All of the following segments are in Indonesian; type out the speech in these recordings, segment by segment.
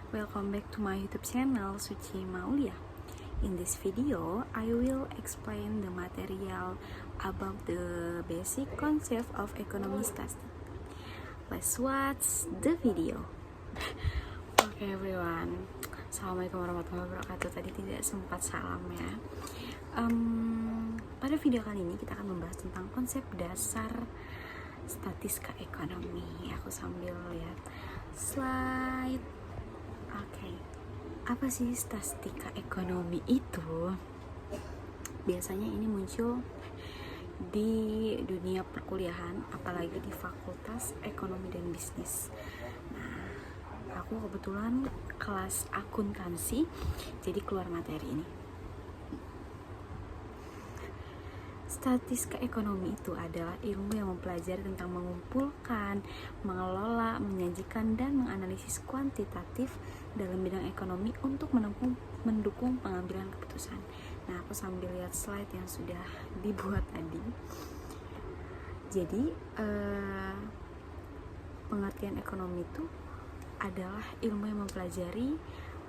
Welcome back to my YouTube channel Suci Maulia. In this video, I will explain the material about the basic concept of economy statistics. Let's watch the video. Okay everyone, Assalamualaikum warahmatullahi wabarakatuh. Tadi tidak sempat salam ya. Pada video kali ini kita akan membahas tentang konsep dasar statistika ekonomi. Aku sambil lihat slide. Oke, apa sih statistika ekonomi itu? Biasanya ini muncul di dunia perkuliahan, apalagi di fakultas ekonomi dan bisnis. Nah, aku kebetulan kelas akuntansi, jadi keluar materi ini. Statistika ekonomi itu adalah ilmu yang mempelajari tentang mengumpulkan, mengelola, menyajikan, dan menganalisis kuantitatif dalam bidang ekonomi untuk mendukung pengambilan keputusan. Nah, aku sambil lihat slide yang sudah dibuat tadi. Jadi, pengertian ekonomi itu adalah ilmu yang mempelajari,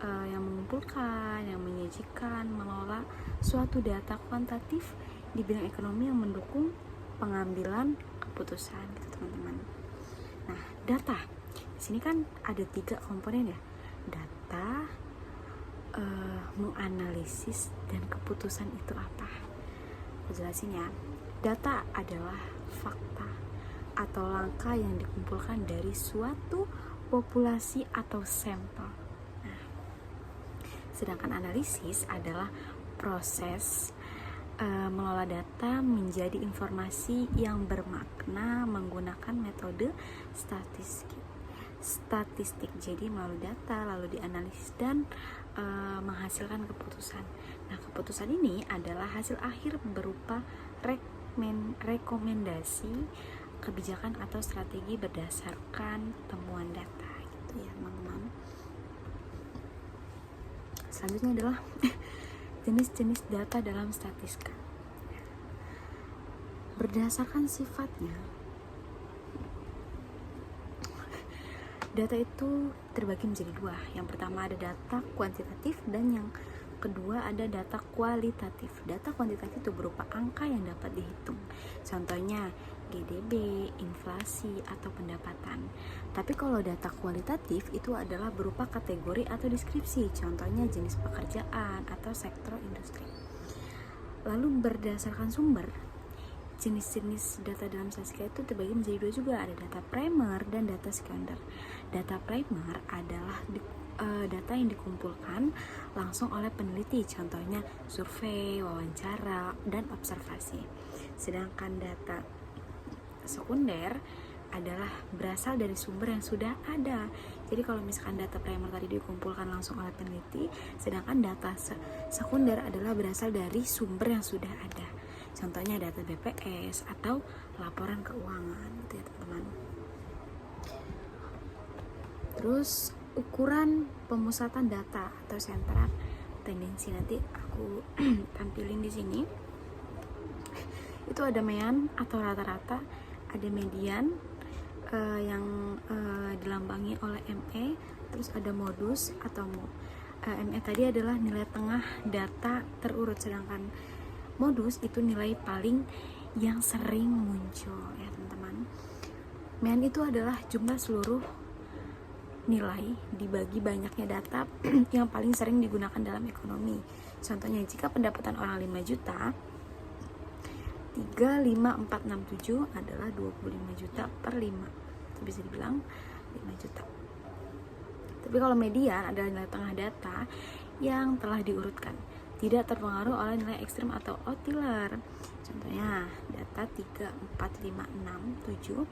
yang mengumpulkan, yang menyajikan, mengelola suatu data kuantitatif di bidang ekonomi yang mendukung pengambilan keputusan, gitu teman-teman. Nah, data di sini kan ada 3 komponen ya, data, menganalisis, dan keputusan itu apa? Aku jelasin ya. Data adalah fakta atau langkah yang dikumpulkan dari suatu populasi atau sampel. Nah, sedangkan analisis adalah proses mengelola data menjadi informasi yang bermakna menggunakan metode statistik. Jadi melalui data lalu dianalisis dan menghasilkan keputusan. Nah, keputusan ini adalah hasil akhir berupa rekomendasi kebijakan atau strategi berdasarkan temuan data, gitu ya teman-teman. Selanjutnya adalah jenis-jenis data dalam statistika. Berdasarkan sifatnya, data itu terbagi menjadi 2. Yang pertama ada data kuantitatif dan yang kedua ada data kualitatif. Data kuantitatif itu berupa angka yang dapat dihitung. Contohnya GDP, inflasi, atau pendapatan. Tapi kalau data kualitatif itu adalah berupa kategori atau deskripsi. Contohnya jenis pekerjaan atau sektor industri. Lalu berdasarkan sumber, jenis-jenis data dalam statistika itu terbagi menjadi 2 juga. Ada data primer dan data sekunder. Data primer adalah data yang dikumpulkan langsung oleh peneliti, contohnya survei, wawancara, dan observasi. Sedangkan data sekunder adalah berasal dari sumber yang sudah ada. Jadi kalau misalkan data primer tadi dikumpulkan langsung oleh peneliti, sedangkan data sekunder adalah berasal dari sumber yang sudah ada. Contohnya data BPS atau laporan keuangan, gitu ya teman-teman. Terus ukuran pemusatan data atau sentra tendensi nanti aku tampilin di sini. Itu ada mean atau rata-rata, ada median yang dilambangi oleh ME, terus ada modus atau ME tadi adalah nilai tengah data terurut, sedangkan modus itu nilai paling yang sering muncul ya teman-teman. Mean itu adalah jumlah seluruh nilai dibagi banyaknya data yang paling sering digunakan dalam ekonomi. Contohnya jika pendapatan orang 5 juta, 35467 adalah 25 juta per 5. Itu bisa dibilang 5 juta. Tapi kalau median adalah nilai tengah data yang telah diurutkan, tidak terpengaruh oleh nilai ekstrem atau outlier. Contohnya data 34567,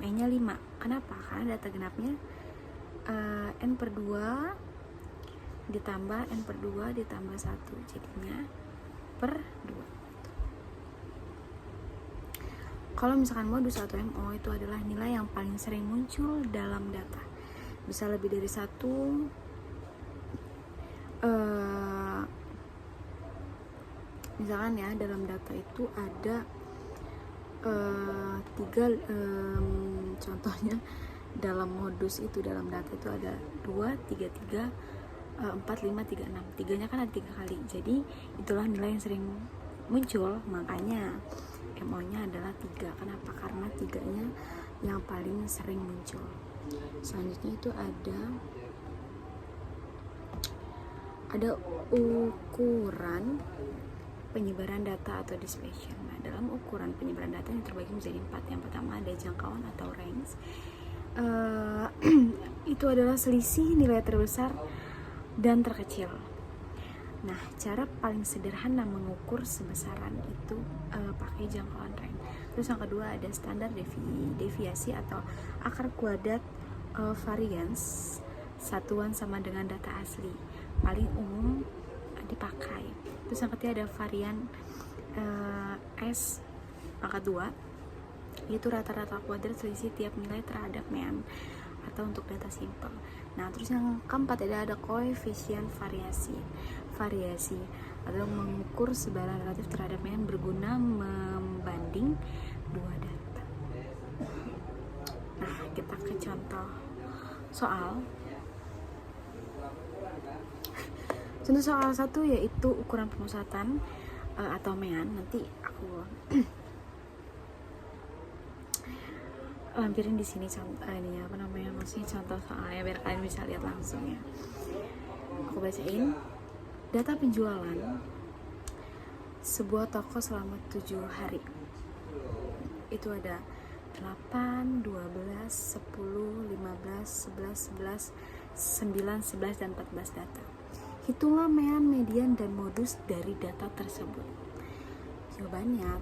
ME-nya 5. Kenapa? Karena data genapnya N per 2 ditambah N per 2 ditambah 1, jadinya per 2. Kalau misalkan modus atau MO itu adalah nilai yang paling sering muncul dalam data, bisa lebih dari 1. Misalkan ya dalam data itu ada 3, contohnya dalam modus itu, dalam data itu ada 2, 3, 3, 4, 5, 3, 6. Tiganya kan ada 3 kali, jadi itulah nilai yang sering muncul, makanya MO nya adalah 3. Kenapa? Karena 3-nya yang paling sering muncul. Selanjutnya itu ada ukuran penyebaran data atau dispersion. Nah, dalam ukuran penyebaran data yang terbagi menjadi 4. Yang pertama ada jangkauan atau range. Itu adalah selisih nilai terbesar dan terkecil. Nah, cara paling sederhana mengukur sebesaran itu pakai jangkauan range. Terus yang kedua ada standar deviasi atau akar kuadrat variance, satuan sama dengan data asli, paling umum dipakai. Terus yang ketiga ada varian S pangkat 2, yaitu rata-rata kuadrat selisih tiap nilai terhadap mean atau untuk data simple. Nah, terus yang keempat ada koefisien variasi atau mengukur sebaran relatif terhadap mean berguna membanding dua data. Nah, kita ke contoh soal. Contoh soal 1 yaitu ukuran pemusatan atau mean. Nanti aku lampirin di sini maksudnya contoh soalnya biar kalian bisa lihat langsung ya. Aku bacain. Data penjualan sebuah toko selama 7 hari. Itu ada 8, 12, 10, 15, 11, 9, 11 dan 14 data. Hitunglah mean, median dan modus dari data tersebut. Jawabannya,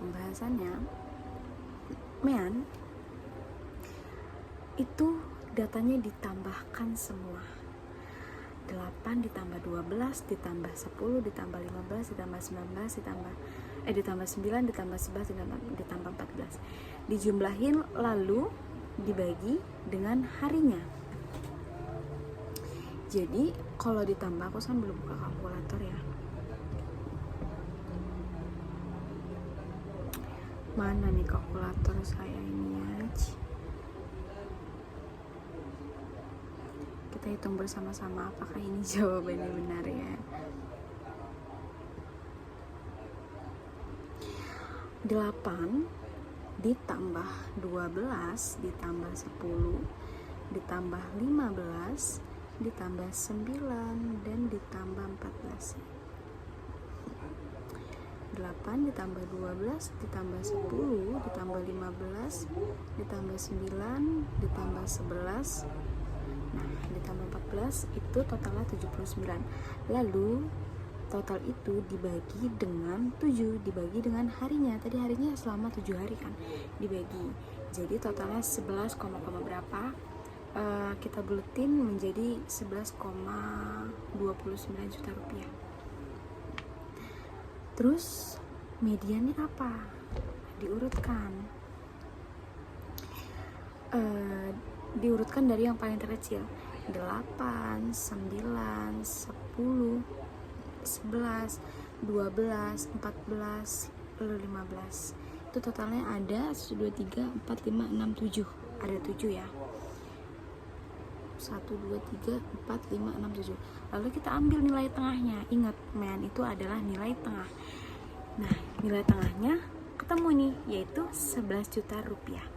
pembahasannya, mean itu datanya ditambahkan semua. 8 ditambah 12 ditambah 10 ditambah 15 ditambah 19 ditambah 9 ditambah 11 ditambah 14, dijumlahin lalu dibagi dengan harinya. Jadi kalau ditambah, aku sambil buka kalkulator ya. Mana nih kalkulator saya ini ya? Kita hitung bersama-sama apakah ini jawabannya benar ya. 8 ditambah 12 ditambah 10 ditambah 15 ditambah 9 dan ditambah 14. 8 ditambah 12 ditambah 10 ditambah 15 ditambah 9 ditambah 11, nah ditambah 14 itu totalnya 79. Lalu total itu dibagi dengan 7, dibagi dengan harinya. Tadi harinya selama 7 hari kan, dibagi. Jadi totalnya 11, berapa? Kita buletin menjadi 11,29 juta rupiah. Terus mediannya apa? Diurutkan. Diurutkan dari yang paling terkecil. 8, 9, 10, 11, 12, 14, lalu 15. Itu totalnya ada 1, 2, 3, 4, 5, 6, 7. Ada 7 ya. 1, 2, 3, 4, 5, 6, 7. Lalu kita ambil nilai tengahnya. Ingat, mean itu adalah nilai tengah. Nah, nilai tengahnya ketemu nih, yaitu 11 juta rupiah.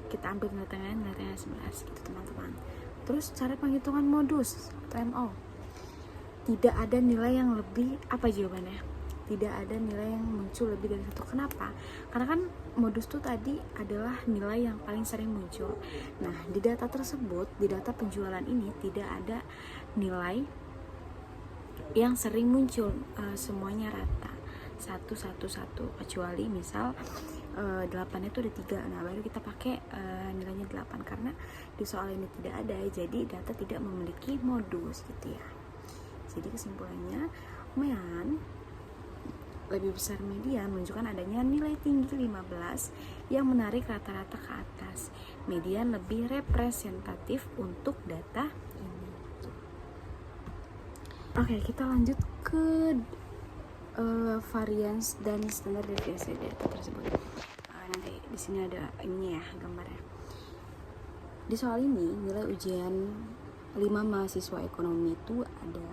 Kita ambil nilai tengahnya 11 gitu teman-teman. Terus cara penghitungan modus atau MO. Tidak ada nilai yang lebih, apa jawabannya? Tidak ada nilai yang muncul lebih dari 1. Kenapa? Karena kan modus itu tadi adalah nilai yang paling sering muncul. Nah, di data tersebut, di data penjualan ini tidak ada nilai yang sering muncul, semuanya rata. 1, 1, 1, kecuali misal 8 itu ada 3. Nah, baru kita pakai nilainya 8 karena di soal ini tidak ada. Jadi data tidak memiliki modus gitu ya. Jadi kesimpulannya, mean lebih besar median menunjukkan adanya nilai tinggi 15 yang menarik rata-rata ke atas. Median lebih representatif untuk data ini. Oke, kita lanjut ke variance dan standar deviasi data tersebut. Nanti di sini ada ini ya gambarnya. Di soal ini nilai ujian 5 mahasiswa ekonomi itu ada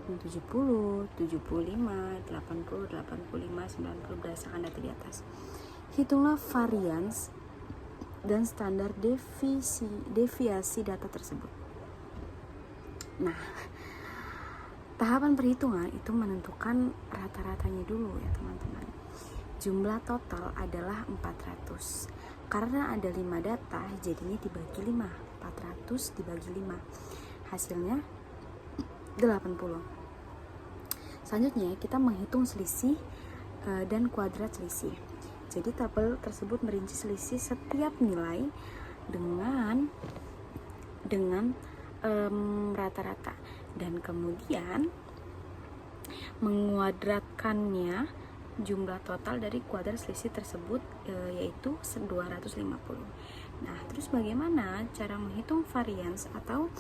70, 75, 80, 85, 90 berdasarkan data di atas. Hitunglah varians dan standar deviasi data tersebut. Nah, tahapan perhitungan itu menentukan rata-ratanya dulu ya teman-teman. Jumlah total adalah 400. Karena ada 5 data, jadinya dibagi 5. 400 dibagi 5. Hasilnya 80. Selanjutnya kita menghitung selisih dan kuadrat selisih. Jadi tabel tersebut merinci selisih setiap nilai dengan rata-rata dan kemudian menguadratkannya jumlah total dari kuadrat selisih tersebut yaitu 250. Nah, terus bagaimana cara menghitung varians atau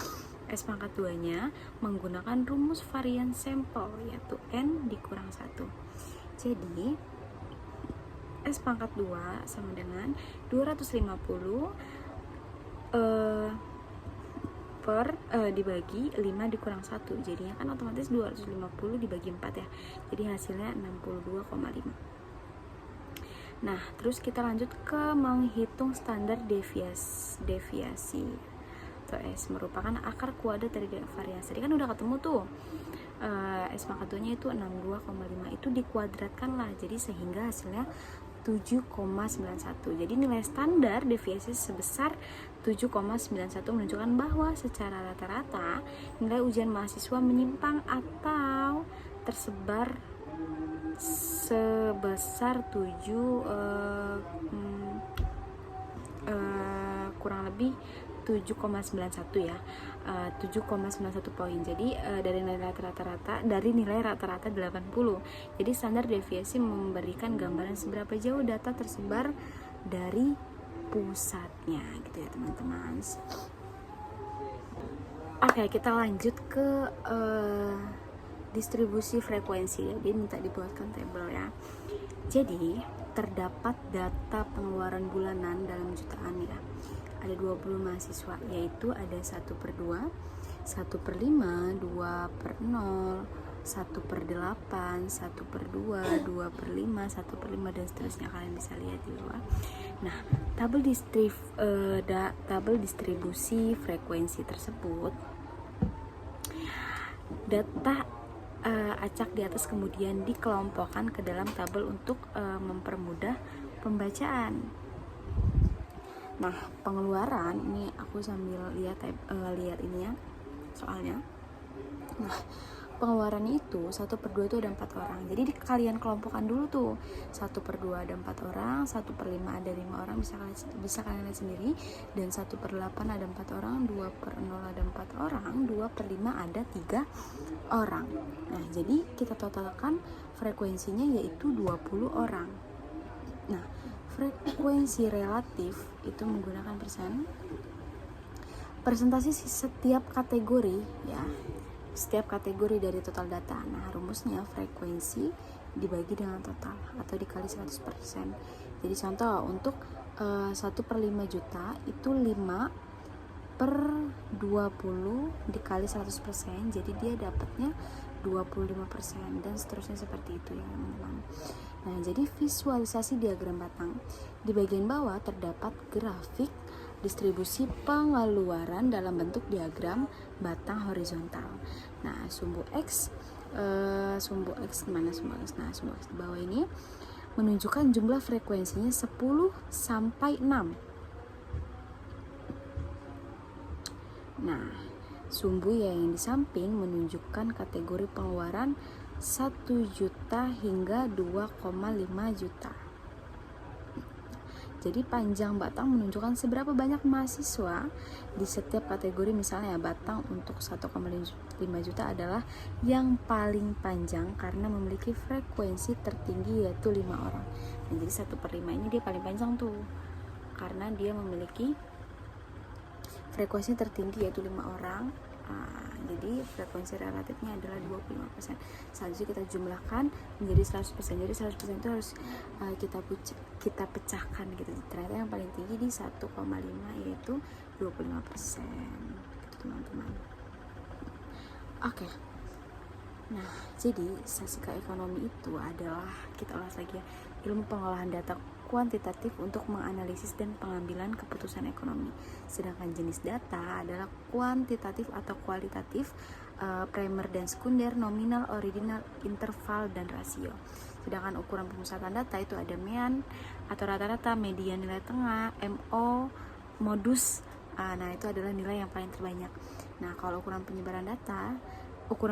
S pangkat 2-nya menggunakan rumus varian sampel yaitu N dikurang 1. Jadi S pangkat 2 sama dengan 250 dibagi 5 dikurang 1. Jadinya kan otomatis 250 dibagi 4 ya. Jadi hasilnya 62,5. Nah, terus kita lanjut ke menghitung standar deviasi. S merupakan akar kuadrat dari variasi. Tadi kan udah ketemu tuh S pangkat 2-nya itu 62,5 itu dikuadratkan lah, jadi sehingga hasilnya 7,91. Jadi nilai standar deviasi sebesar 7,91 menunjukkan bahwa secara rata-rata nilai ujian mahasiswa menyimpang atau tersebar sebesar kurang lebih 7,91 ya, 7,91 poin. Jadi dari nilai rata-rata 80. Jadi standar deviasi memberikan gambaran seberapa jauh data tersebar dari pusatnya gitu ya teman-teman. Oke, kita lanjut ke distribusi frekuensi. Dia minta dibuatkan tabel ya. Jadi terdapat data pengeluaran bulanan dalam jutaan ya. Ada 20 mahasiswa, yaitu ada 1/2, 1/5, 2/0, 1/8, 1/2, 2/5, 1/5 dan seterusnya. Kalian bisa lihat di bawah. Nah, tabel distribusi frekuensi tersebut, data acak di atas kemudian dikelompokkan ke dalam tabel untuk mempermudah pembacaan. Nah, pengeluaran ini aku sambil lihat ini ya soalnya. Nah, pengeluarannya itu 1/2 itu ada 4 orang. Jadi kalian kelompokkan dulu tuh. 1/2 ada 4 orang, 1/5 ada 5 orang, bisa kalian lihat sendiri. Dan 1/8 ada 4 orang, 2/0 ada 4 orang, 2/5 ada 3 orang. Nah, jadi kita totalkan frekuensinya yaitu 20 orang. Nah, frekuensi relatif itu menggunakan persentase setiap kategori ya, setiap kategori dari total data. Nah, rumusnya frekuensi dibagi dengan total atau dikali 100%. Jadi contoh untuk 1/5 juta itu 5/20 dikali 100%, jadi dia dapatnya 25% dan seterusnya seperti itu ya teman-teman. Nah, jadi visualisasi diagram batang. Di bagian bawah terdapat grafik distribusi pengeluaran dalam bentuk diagram batang horizontal. Nah, sumbu X mana sumbu X? Nah, sumbu X di bawah ini menunjukkan jumlah frekuensinya 10 sampai 6. Nah, sumbu yang di samping menunjukkan kategori pengeluaran 1 juta hingga 2,5 juta. Jadi panjang batang menunjukkan seberapa banyak mahasiswa di setiap kategori. Misalnya batang untuk 1,5 juta adalah yang paling panjang karena memiliki frekuensi tertinggi yaitu 5 orang. Nah, jadi 1/5 ini dia paling panjang tuh karena dia memiliki frekuensi tertinggi yaitu 5 orang Jadi frekuensi relatifnya adalah 25%. Selanjutnya kita jumlahkan menjadi 100%. Jadi 100% itu harus kita pecahkan gitu. Ternyata yang paling tinggi di 1,5 yaitu 25% gitu teman-teman. Oke. Nah, jadi statistika ekonomi itu adalah, kita ulas lagi ya, ilmu pengolahan data kuantitatif untuk menganalisis dan pengambilan keputusan ekonomi. Sedangkan jenis data adalah kuantitatif atau kualitatif, primer dan sekunder, nominal, ordinal, interval, dan rasio. Sedangkan ukuran pemusatan data itu ada mean atau rata-rata, median, nilai tengah, MO, modus. Nah, itu adalah nilai yang paling terbanyak. Nah, kalau ukuran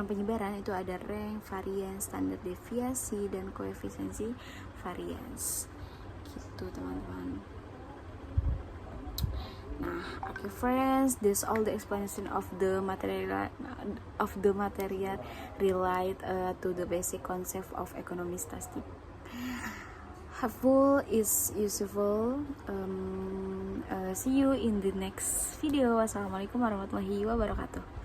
penyebaran itu ada rank, variance, standar deviasi, dan koefisiensi variance. Gitu teman-teman. Nah, okay friends, this all the explanation of the material relate to the basic concept of economic statistics. Helpful is useful. See you in the next video. Wassalamualaikum warahmatullahi wabarakatuh.